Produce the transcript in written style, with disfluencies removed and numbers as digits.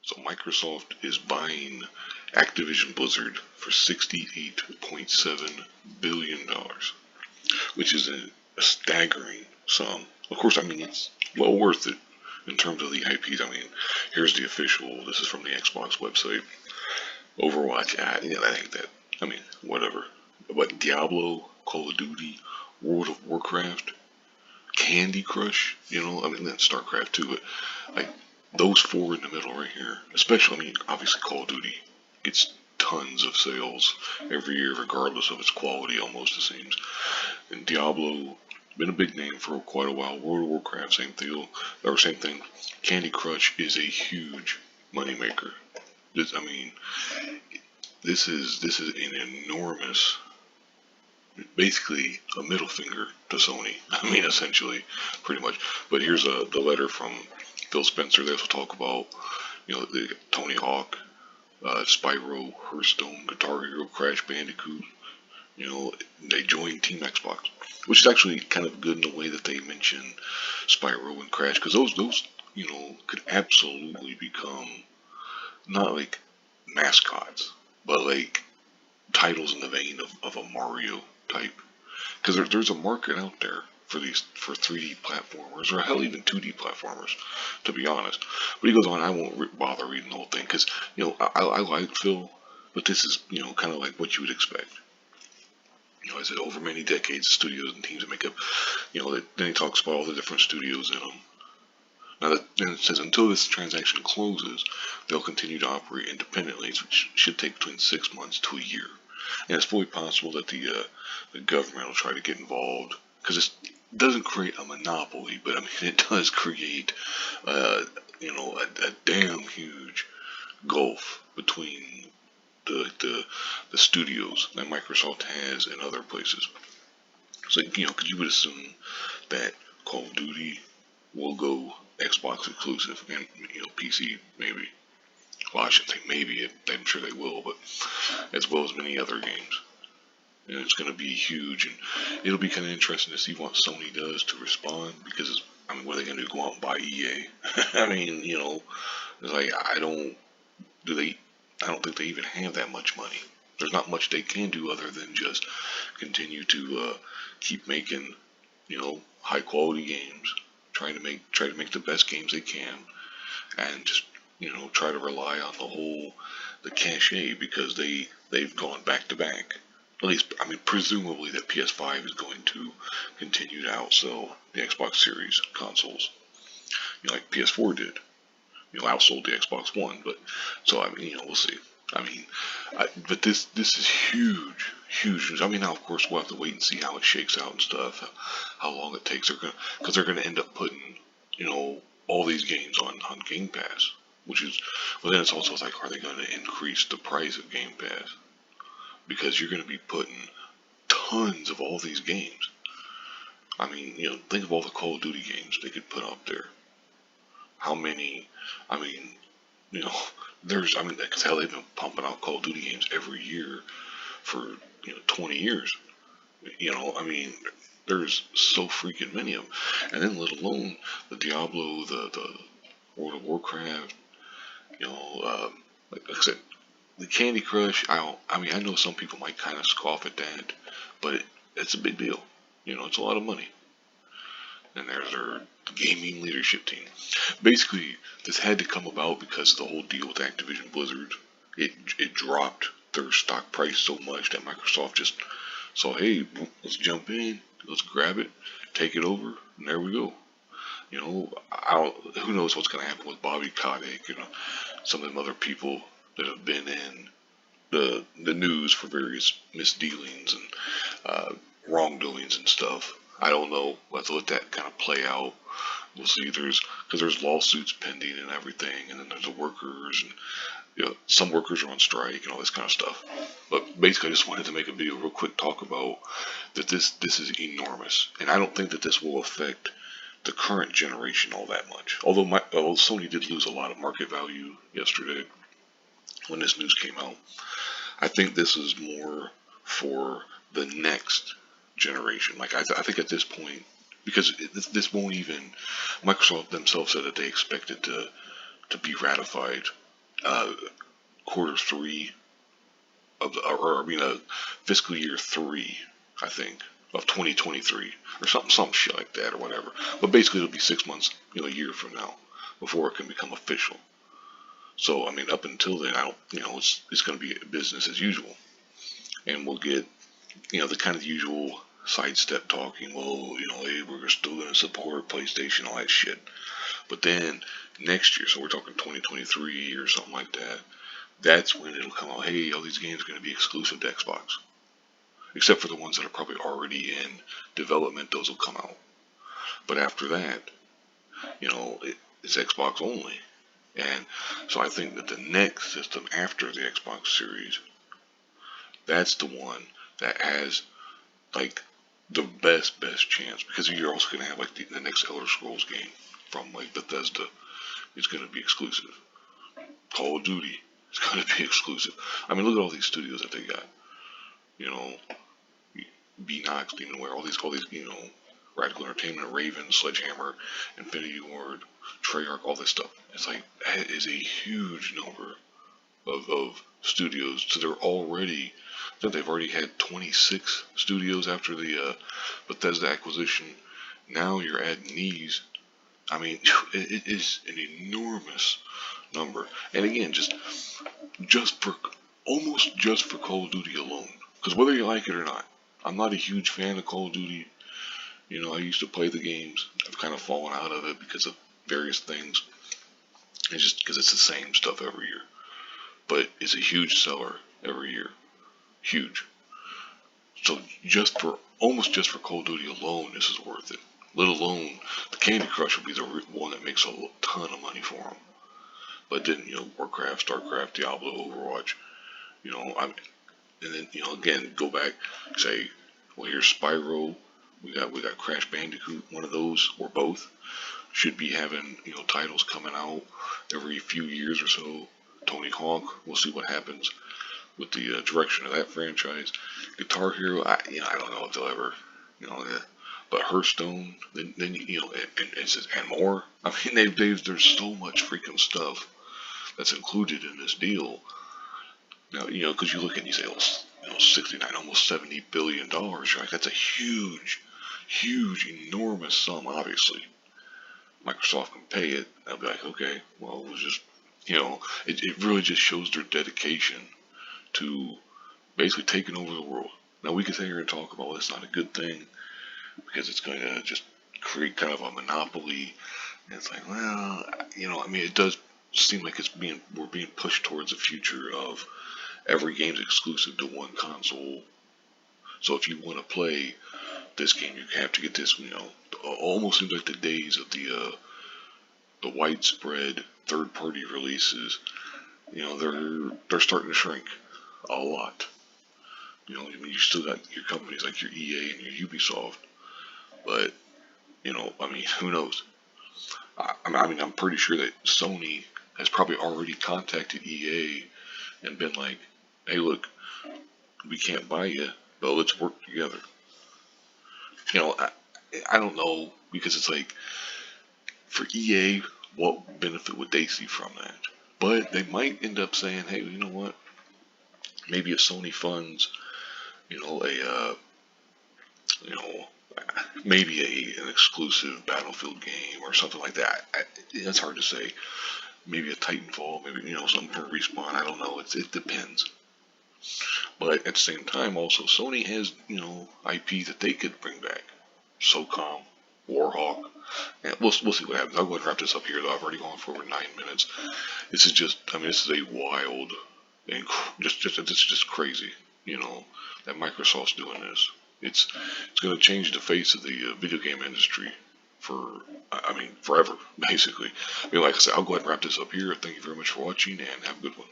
So Microsoft is buying Activision Blizzard for $68.7 billion, which is a staggering sum. Of course, I mean, it's well worth it in terms of the IPs. I mean, here's the official, this is from the Xbox website. Overwatch, I think that, I mean, whatever. But Diablo, Call of Duty, World of Warcraft, Candy Crush, I mean, that's StarCraft too, but like those four in the middle right here, especially, I mean, obviously Call of Duty gets tons of sales every year, regardless of its quality, almost it seems. And Diablo, been a big name for quite a while. World of Warcraft, same deal, or same thing. Candy Crush is a huge moneymaker. I mean, this is an enormous, basically a middle finger to Sony. I mean, essentially, pretty much. But here's the letter from Phil Spencer. They also talk about, the Tony Hawk, Spyro, Hearthstone, Guitar Hero, Crash Bandicoot. They joined Team Xbox, which is actually kind of good in the way that they mention Spyro and Crash, because those could absolutely become not like mascots, but like titles in the vein of a Mario type. Because there's a market out there for 3D platformers, or hell, even 2D platformers, to be honest. But he goes on. I won't bother reading the whole thing because I like Phil, but this is kind of like what you would expect. I said over many decades, studios and teams that make up. Then he talks about all the different studios in them. Then it says until this transaction closes, they'll continue to operate independently, which should take between 6 months to a year. And it's fully possible that the government will try to get involved because it doesn't create a monopoly, but I mean it does create, a damn huge gulf between the studios that Microsoft has in other places. So because you would assume that Call of Duty will go Xbox exclusive and PC maybe. Well, I shouldn't say maybe. I'm sure they will, but as well as many other games. And it's going to be huge, and it'll be kind of interesting to see what Sony does to respond because I mean, what are they going to do? Go out and buy EA? I mean, it's like do they? I don't think they even have that much money. There's not much they can do other than just continue to keep making high quality games, try to make the best games they can, and just try to rely on the cachet because they've gone back to back. At least, I mean, presumably that PS5 is going to continue to outsell the Xbox Series consoles, like PS4 did. Outsold the Xbox One, but so I mean, we'll see. I mean, but this is huge, huge news. I mean, now of course we'll have to wait and see how it shakes out and stuff, how long it takes. Because they're gonna end up putting, all these games on Game Pass, which is, well then it's also like, are they going to increase the price of Game Pass? Because you're going to be putting tons of all these games. I mean, think of all the Call of Duty games they could put up there. How many? I mean, you know, I mean, because hell, they've been pumping out Call of Duty games every year for 20 years. I mean, there's so freaking many of them, and then let alone the Diablo, the World of Warcraft. Like I said, the Candy Crush. I mean, I know some people might kind of scoff at that, but it's a big deal. It's a lot of money. And there's their gaming leadership team. Basically, this had to come about because of the whole deal with Activision Blizzard. It dropped their stock price so much that Microsoft just saw, hey, let's jump in, let's grab it, take it over, and there we go. Who knows what's going to happen with Bobby Kotick, some of them other people that have been in the news for various misdealings and wrongdoings and stuff. I don't know. We'll have to let that kind of play out. We'll see. Because there's lawsuits pending and everything, and then there's the workers, and some workers are on strike and all this kind of stuff. But basically, I just wanted to make a video real quick talk about that. This is enormous, and I don't think that this will affect the current generation all that much. Although Sony did lose a lot of market value yesterday when this news came out. I think this is more for the next generation. Like I think at this point, because this won't even. Microsoft themselves said that they expect it to be ratified uh, quarter three of the, or I mean, fiscal year three, I think, of 2023 or some shit like that or whatever. But basically, it'll be 6 months, a year from now, before it can become official. So I mean, up until then, I don't, it's going to be business as usual, and we'll get, the kind of usual sidestep talking. Well, hey, we're still going to support PlayStation, all that shit. But then next year, so we're talking 2023 or something like that. That's when it'll come out. Hey, all these games are going to be exclusive to Xbox, except for the ones that are probably already in development. Those will come out. But after that, it's Xbox only. And so I think that the next system after the Xbox Series, that's the one that has like the best chance, because you're also going to have like the next Elder Scrolls game from like Bethesda is going to be exclusive. Call of Duty is going to be exclusive. I mean, look at all these studios that they got. You know, Beanox, Demonware, all these, Radical Entertainment, Raven, Sledgehammer, Infinity Ward, Treyarch, all this stuff. It's like that is a huge number of studios. So they're already, I think they've already had 26 studios after the Bethesda acquisition. Now you're adding these. I mean, it is an enormous number. And again, just for almost just for Call of Duty alone. Because whether you like it or not, I'm not a huge fan of Call of Duty. I used to play the games. I've kind of fallen out of it because of various things. It's just because it's the same stuff every year. But it's a huge seller every year. Huge. So almost just for Call of Duty alone, this is worth it. Let alone the Candy Crush will be the one that makes a ton of money for them. But then, Warcraft, Starcraft, Diablo, Overwatch, and then, again, go back, say, well, here's Spyro, we got Crash Bandicoot, one of those, or both, should be having, titles coming out every few years or so. Tony Hawk, we'll see what happens with the direction of that franchise. Guitar Hero, I don't know if they'll ever, but Hearthstone, then and more. I mean, there's so much freaking stuff that's included in this deal. Now, because you look at and you say, oh, 69, almost $70 billion. You're like, that's a huge, enormous sum. Obviously, Microsoft can pay it. I'll be like, okay, well, it was just, it really just shows their dedication to basically taking over the world. Now we can sit here and talk about, well, it's not a good thing because it's going to just create kind of a monopoly. And it's like, well, I mean, it does seem like we're being pushed towards a future of every game's exclusive to one console. So if you want to play this game, you have to get this. Almost seems like the days of the widespread third-party releases. They're starting to shrink a lot. I mean, you still got your companies like your EA and your Ubisoft, but I mean, who knows? I mean, I'm pretty sure that Sony has probably already contacted EA and been like, hey, look, we can't buy you, but let's work together. I don't know, because it's like, for EA, what benefit would they see from that? But they might end up saying, hey, you know what? Maybe if Sony funds, maybe an exclusive Battlefield game or something like that. It's hard to say. Maybe a Titanfall, maybe, something from Respawn. I don't know. It depends. But at the same time, also, Sony has, IP that they could bring back. SOCOM, Warhawk. And we'll see what happens. I'll go ahead and wrap this up here, though. I've already gone for over 9 minutes. This is a wild, and it's just crazy, that Microsoft's doing this. It's going to change the face of the video game industry forever, basically. I mean, like I said, I'll go ahead and wrap this up here. Thank you very much for watching, and have a good one.